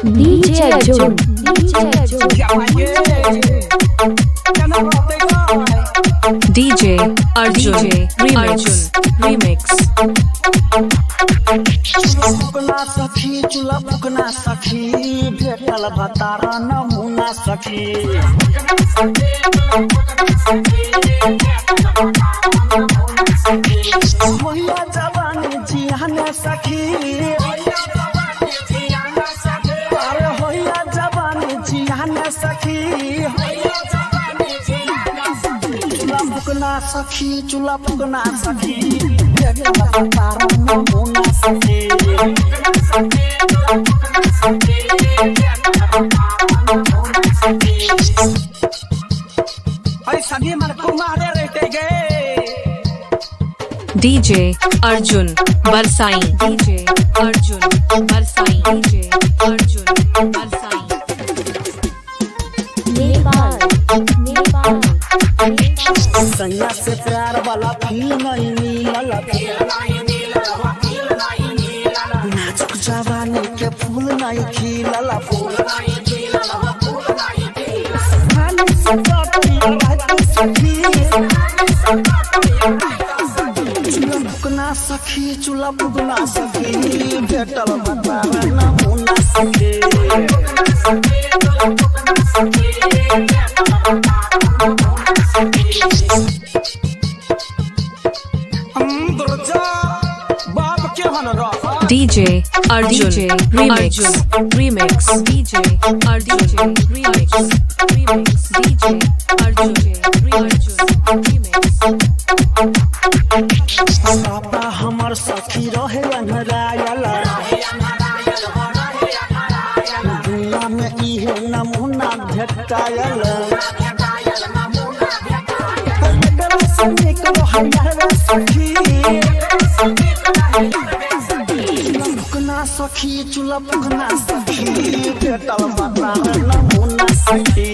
DJ Arjun. DJ Arjun Remix. फुकना सखी चूल्हा फुकना सखी भेटल भतारा नमूना सखी भैया जवानी जियान सखी अरे भैया जवानी जियान सखी चूल्हा फुकना सखी चूल्हा फुकना सखी भेटल भतारा नमूना सखी DJ Arjun Barsai. DJ Arjun Barsai. DJ Arjun Barsai. Nepal. संज्ञा से प्यार वाला फील नहीं मिलल नाजुक जवानी के फूल नहीं खिलल चूल्हा फुकना सखी चूल्हा फुकना सखी भेटल भतारा नमूना सखी DJ Arjun Remix. DJ Arjun Remix. DJ Arjun Remix. पापा हमर सखी रहे अनरायल दुनिया में इहे नमूना भेटायल फुकना सखी चूल्हा फुकना सखी भेटल भतारा नमूना सखी